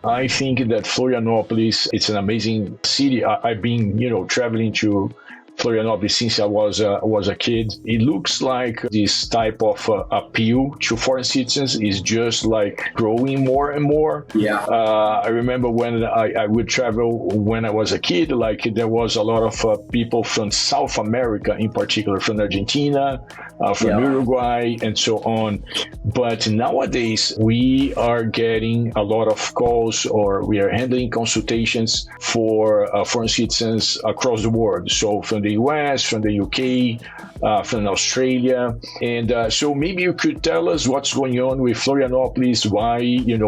I think that Florianopolis, it's an amazing city. I've been, traveling to Florianopolis since I was a kid. It looks like this type of appeal to foreign citizens is just like growing more and more. Yeah. I remember when I would travel when I was a kid, like there was a lot of people from South America, in particular from Argentina, from Uruguay, and so on. But nowadays, we are getting a lot of calls, or we are handling consultations for foreign citizens across the world. So from the US, from the UK, from Australia. And so maybe you could tell us what's going on with Florianopolis, why,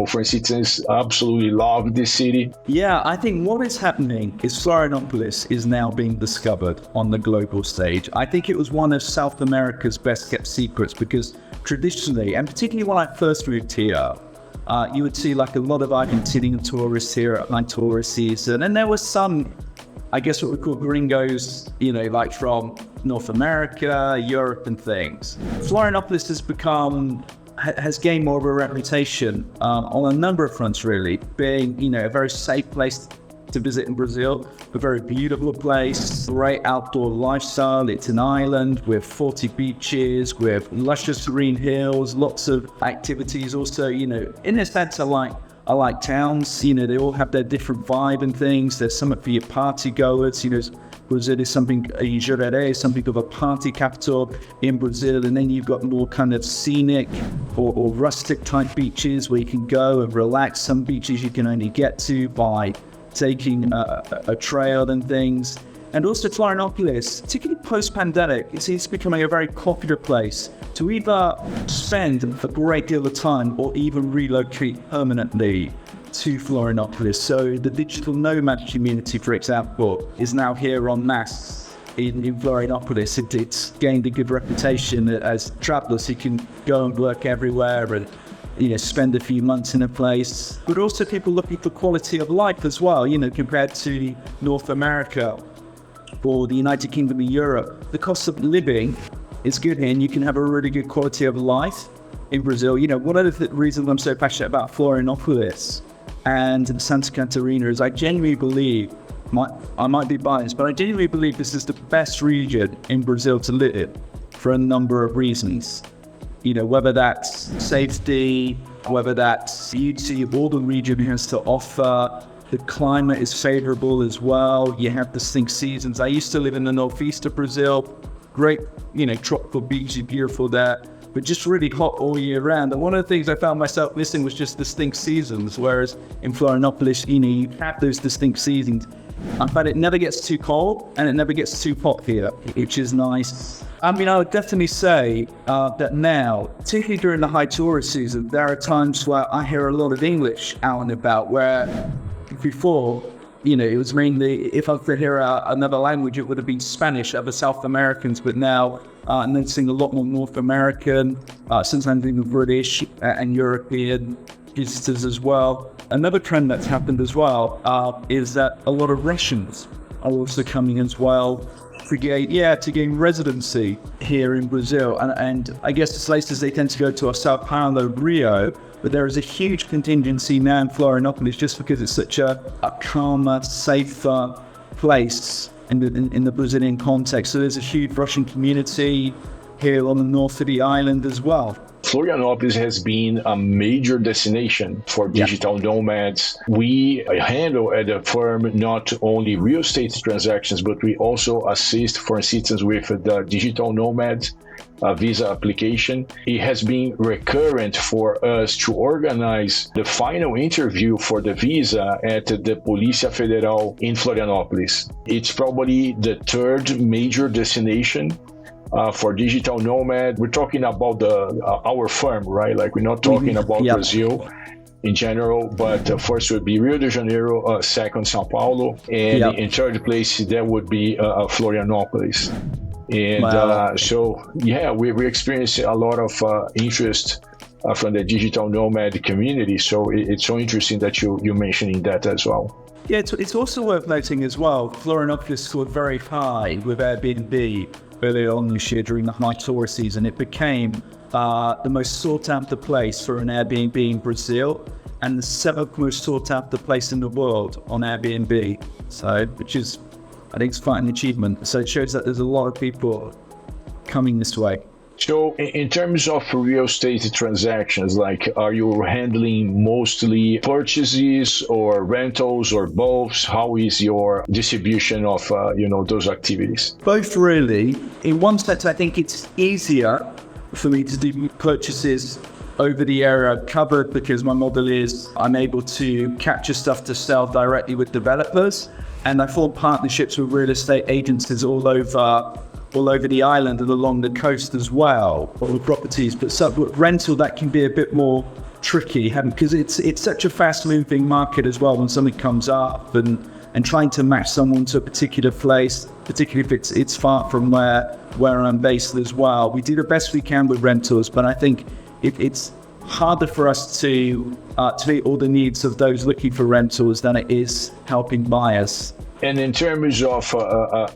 foreign citizens absolutely love this city. Yeah, I think what is happening is Florianopolis is now being discovered on the global stage. I think it was one of South America's best kept secrets because traditionally, and particularly when I first moved here, you would see like a lot of Argentinian tourists here at my tourist season. And there was some, I guess what we call gringos, like from North America, Europe and things. Florianopolis has gained more of a reputation on a number of fronts, really, being, a very safe place to visit in Brazil, a very beautiful place, great outdoor lifestyle. It's an island with 40 beaches, with luscious green hills, lots of activities. Also, in a sense, I like towns, they all have their different vibe and things. There's something for your party goers, Brazil is Jurerê is something of a party capital in Brazil. And then you've got more kind of scenic or rustic type beaches where you can go and relax. Some beaches you can only get to by taking a trail and things. And also Florianopolis, particularly post-pandemic, it's becoming a very popular place to either spend a great deal of time or even relocate permanently to Florianopolis. So the digital nomad community, for example, is now here en masse in Florianopolis. It's gained a good reputation as travelers who can go and work everywhere and spend a few months in a place, but also people looking for quality of life as well, compared to North America or the United Kingdom and Europe. The cost of living is good here and you can have a really good quality of life in Brazil. One of the reasons I'm so passionate about Florianopolis and Santa Catarina is I genuinely believe, I might be biased, but I genuinely believe this is the best region in Brazil to live in for a number of reasons. Whether that's safety, whether that's beauty of all the region has to offer. The climate is favorable as well. You have distinct seasons. I used to live in the northeast of Brazil. Great, tropical beaches, beautiful there, but just really hot all year round. And one of the things I found myself missing was just distinct seasons, whereas in Florianopolis, you have those distinct seasons. In fact, it never gets too cold and it never gets too hot here, which is nice. I would definitely say that now, particularly during the high tourist season, there are times where I hear a lot of English out and about, where before, it was mainly, if I could hear another language, it would have been Spanish, other South Americans, but now I'm noticing a lot more North American, sometimes even British and European visitors as well. Another trend that's happened as well is that a lot of Russians are also coming as well to gain residency here in Brazil. And I guess the places they tend to go to are Sao Paulo, Rio, but there is a huge contingency now in Florianopolis just because it's such a calmer, safer place in the Brazilian context. So there's a huge Russian community here on the north of the island as well. Florianopolis has been a major destination for digital nomads. We handle at the firm not only real estate transactions, but we also assist foreign citizens with the digital nomads visa application. It has been recurrent for us to organize the final interview for the visa at the Polícia Federal in Florianopolis. It's probably the third major destination for digital nomad. We're talking about our firm, right? Like we're not talking about Brazil in general, but first would be Rio de Janeiro, second Sao Paulo, and in third place that would be Florianopolis. And we experience a lot of interest from the digital nomad community. So it's so interesting that you're mentioning that as well. Yeah, it's also worth noting as well, Florianopolis scored very high with Airbnb early on this year during the high tourist season. It became the most sought after place for an Airbnb in Brazil. and the 7th most sought after place in the world on Airbnb. So, which is, I think, it's quite an achievement. So it shows that there's a lot of people coming this way. So in terms of real estate transactions, like, are you handling mostly purchases or rentals or both? How is your distribution of, those activities? Both, really. In one sense, I think it's easier for me to do purchases over the area covered because my model is I'm able to capture stuff to sell directly with developers, and I form partnerships with real estate agencies all over the island and along the coast as well, or with properties. But rental, that can be a bit more tricky because it's such a fast-moving market as well. When something comes up and trying to match someone to a particular place, particularly if it's far from where I'm based as well. We do the best we can with rentals, but I think it's harder for us to meet all the needs of those looking for rentals than it is helping buyers. And in terms of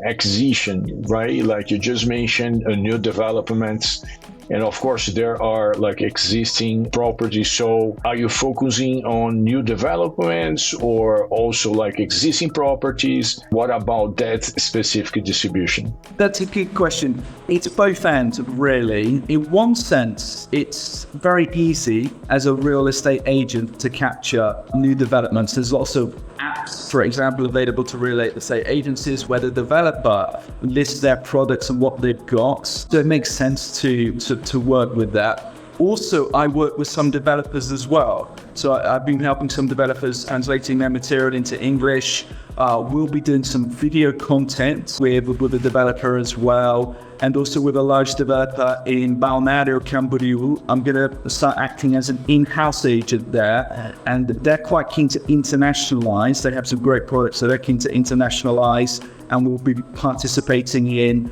acquisition, right? Like you just mentioned, new developments, and of course there are like existing properties. So are you focusing on new developments or also like existing properties? What about that specific distribution? That's a good question. It's both ends, really. In one sense, it's very easy as a real estate agent to capture new developments. There's lots of apps, for example, available to real estate agencies where the developer lists their products and what they've got. So it makes sense to work with that. Also, I work with some developers as well. So I've been helping some developers translating their material into English. We'll be doing some video content with a developer as well, and also with a large developer in Balneário Camboriú. I'm going to start acting as an in-house agent there, and they're quite keen to internationalize. They have some great products, so they're keen to internationalize, and we'll be participating in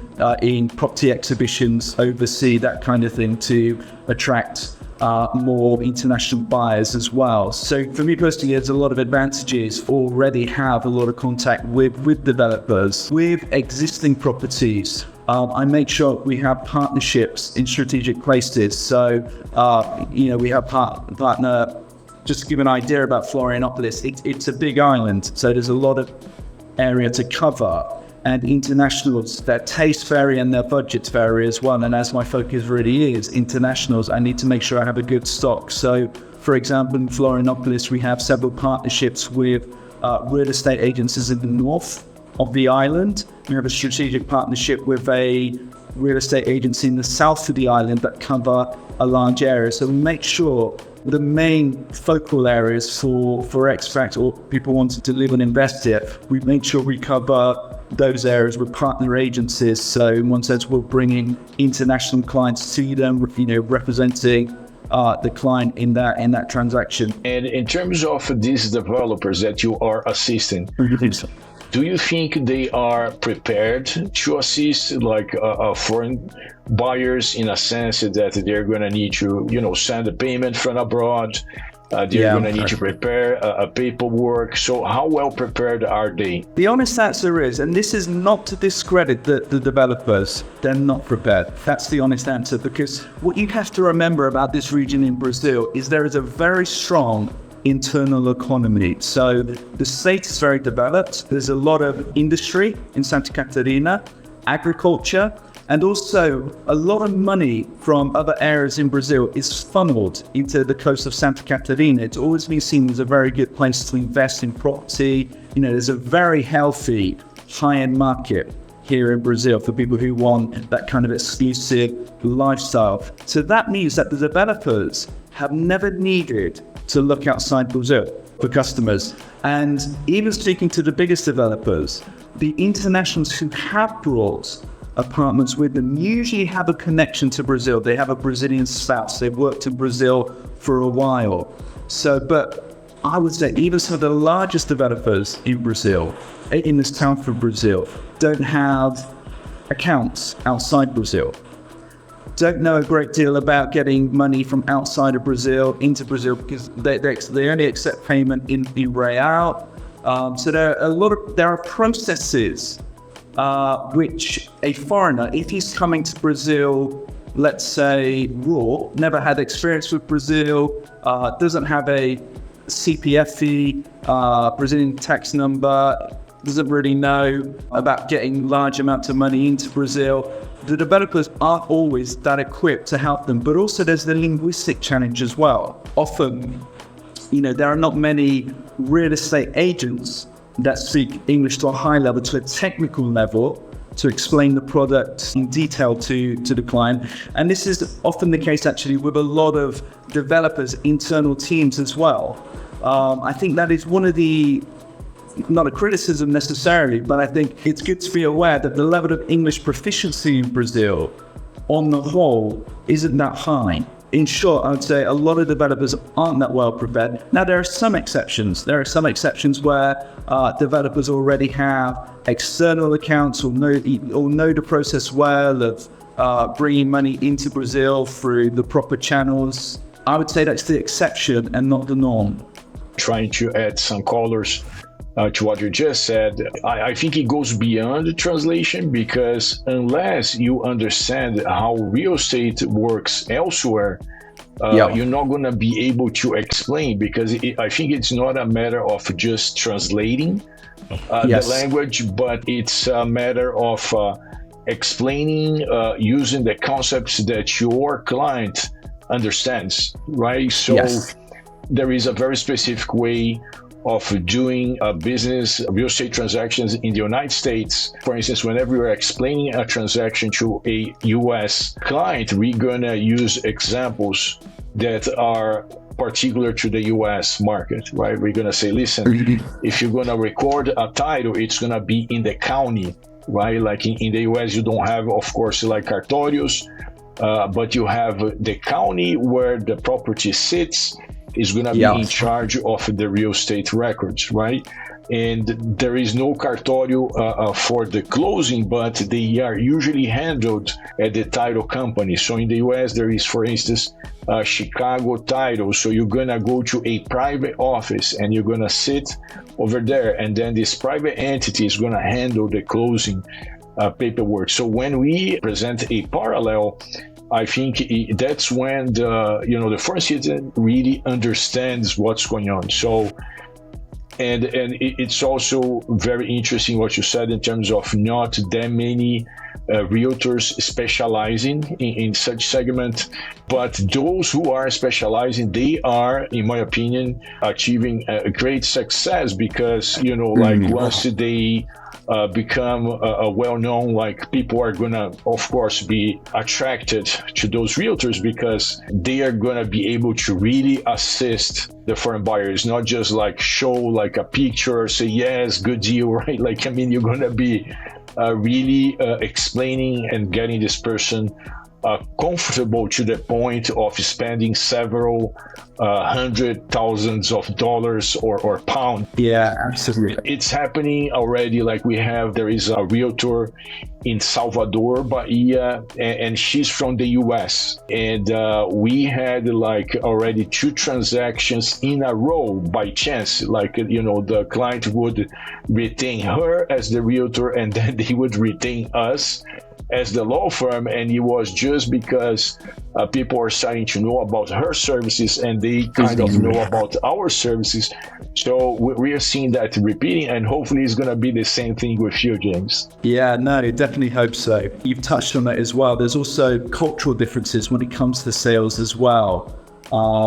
property exhibitions overseas, that kind of thing, to attract more international buyers as well. So for me personally, there's a lot of advantages. Already have a lot of contact with developers, with existing properties. I make sure we have partnerships in strategic places. So, we have partner, just to give an idea about Florianopolis, it's a big island. So there's a lot of area to cover. And internationals, their tastes vary and their budgets vary as well. And as my focus really is internationals, I need to make sure I have a good stock. So, for example, in Florianopolis, we have several partnerships with real estate agencies in the north of the island. We have a strategic partnership with a real estate agency in the south of the island that cover a large area. So we make sure the main focal areas for expats or people wanting to live and invest here, we make sure we cover those areas with partner agencies. So in one sense, we're bringing international clients to them, representing the client in that transaction. And in terms of these developers that you are assisting, do you think they are prepared to assist like foreign buyers in a sense that they're going to need to, send a payment from abroad? They're going to need to prepare a paperwork. So how well prepared are they? The honest answer is, and this is not to discredit the developers, they're not prepared. That's the honest answer, because what you have to remember about this region in Brazil is there is a very strong internal economy. So the state is very developed. There's a lot of industry in Santa Catarina, agriculture, and also a lot of money from other areas in Brazil is funneled into the coast of Santa Catarina. It's always been seen as a very good place to invest in property. There's a very healthy high-end market here in Brazil for people who want that kind of exclusive lifestyle. So that means that the developers have never needed to look outside Brazil for customers. And even speaking to the biggest developers, the internationals who have brought apartments with them usually have a connection to Brazil. They have a Brazilian spouse. They've worked in Brazil for a while. But I would say even some of the largest developers in Brazil, in the south of Brazil, don't have accounts outside Brazil. Don't know a great deal about getting money from outside of Brazil into Brazil because they only accept payment in real. So there are processes which a foreigner, if he's coming to Brazil, let's say raw, never had experience with Brazil, doesn't have a CPF, Brazilian tax number, doesn't really know about getting large amounts of money into Brazil. The developers aren't always that equipped to help them, but also there's the linguistic challenge as well. Often, there are not many real estate agents that speak English to a high level, to a technical level, to explain the product in detail to the client. And this is often the case actually with a lot of developers' internal teams as well. I think that is one of the, not a criticism necessarily, but I think it's good to be aware that the level of English proficiency in Brazil on the whole isn't that high. In short, I would say a lot of developers aren't that well prepared. Now, there are some exceptions. There are some exceptions where developers already have external accounts or know the process well of bringing money into Brazil through the proper channels. I would say that's the exception and not the norm. Trying to add some colors to what you just said, I think it goes beyond the translation, because unless you understand how real estate works elsewhere, you're not going to be able to explain, because I think it's not a matter of just translating the language, but it's a matter of explaining using the concepts that your client understands, right? So there is a very specific way of doing business, real estate transactions in the United States. For instance, whenever you're explaining a transaction to a US client, we're going to use examples that are particular to the US market, right? We're going to say, listen, if you're going to record a title, it's going to be in the county, right? Like in the US, you don't have, of course, like cartórios, but you have the county where the property sits is going to be in charge of the real estate records, right? And there is no cartório for the closing, but they are usually handled at the title company. So in the US, there is, for instance, Chicago title. So you're going to go to a private office and you're going to sit over there. And then this private entity is going to handle the closing paperwork. So when we present a parallel, I think that's when the foreign citizen really understands what's going on. So, and it's also very interesting what you said in terms of not that many realtors specializing in such segment, but those who are specializing, they are, in my opinion, achieving a great success, because once they become well-known, like people are gonna, of course, be attracted to those realtors, because they are gonna be able to really assist the foreign buyers, not just like show like a picture, say yes, good deal, right? Like, I mean, you're gonna be really explaining and getting this person comfortable to the point of spending several $100,000s or pounds. Yeah, absolutely. It's happening already. Like there is a realtor in Salvador, Bahia, and she's from the US. And we had like already 2 transactions in a row by chance. Like, the client would retain her as the realtor, and then they would retain us as the law firm, and it was just because people are starting to know about her services, and they kind of know about our services. So we are seeing that repeating, and hopefully it's going to be the same thing with you, James. Yeah, no, definitely hope so. You've touched on that as well. There's also cultural differences when it comes to sales as well,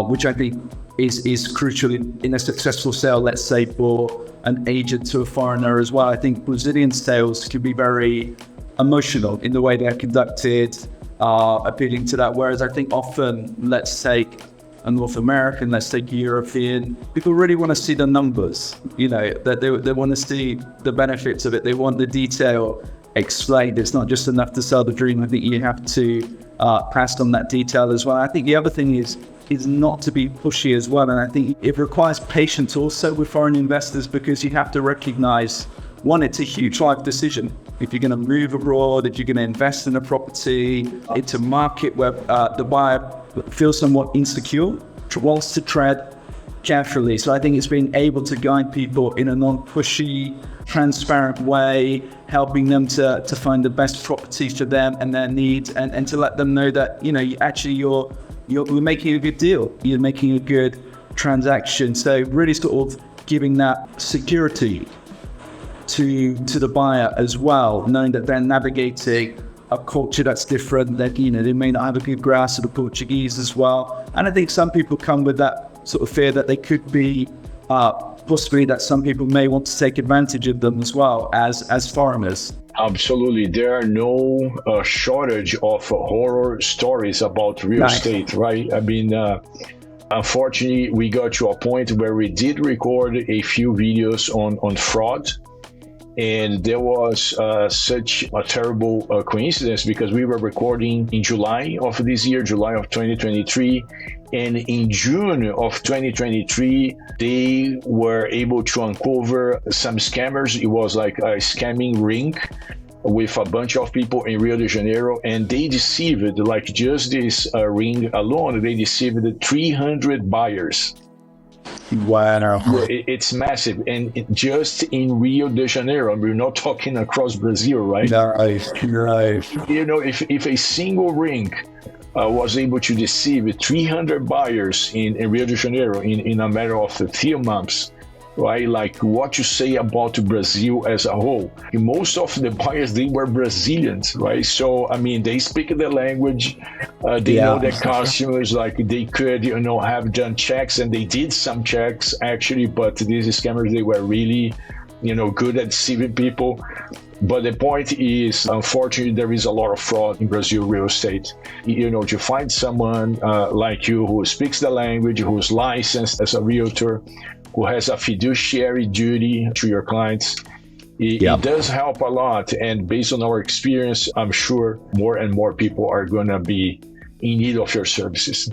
which I think is crucial in a successful sale, let's say for an agent to a foreigner as well. I think Brazilian sales can be very emotional in the way they're conducted, appealing to that. Whereas I think often, let's take a North American, let's take a European, people really want to see the numbers, that they want to see the benefits of it. They want the detail explained. It's not just enough to sell the dream. I think you have to pass on that detail as well. I think the other thing is not to be pushy as well. And I think it requires patience also with foreign investors, because you have to recognize, one, it's a huge life decision. If you're going to move abroad, if you're going to invest in a property, it's a market where the buyer feels somewhat insecure, wants to tread carefully. So I think it's being able to guide people in a non-pushy, transparent way, helping them to find the best property for them and their needs, and to let them know that, you're making a good deal. You're making a good transaction. So really sort of giving that security to the buyer as well, knowing that they're navigating a culture that's different, that, you know, they may not have a good grasp of the Portuguese as well. And I think some people come with that sort of fear that they could be possibly that some people may want to take advantage of them as well as foreigners. Absolutely. There are no shortage of horror stories about real estate, right? I mean, unfortunately, we got to a point where we did record a few videos on fraud. And there was such a terrible coincidence, because we were recording in July of this year, July of 2023. And in June of 2023, they were able to uncover some scammers. It was like a scamming ring with a bunch of people in Rio de Janeiro. And they deceived, like just this ring alone, they deceived 300 buyers. Wow. It's massive. And just in Rio de Janeiro, we're not talking across Brazil, right? Right. You know, if a single ring was able to deceive 300 buyers in Rio de Janeiro in a matter of a few months, right? Like, what you say about Brazil as a whole. Most of the buyers, they were Brazilians, right? So, I mean, they speak the language, they know their customers, like they could, you know, have done checks, and they did some checks actually, but these scammers, they were really, you know, good at deceiving people. But the point is, unfortunately, there is a lot of fraud in Brazil real estate. You know, to find someone like you who speaks the language, who's licensed as a realtor, who has a fiduciary duty to your clients, it does help a lot. And based on our experience, I'm sure more and more people are going to be in need of your services.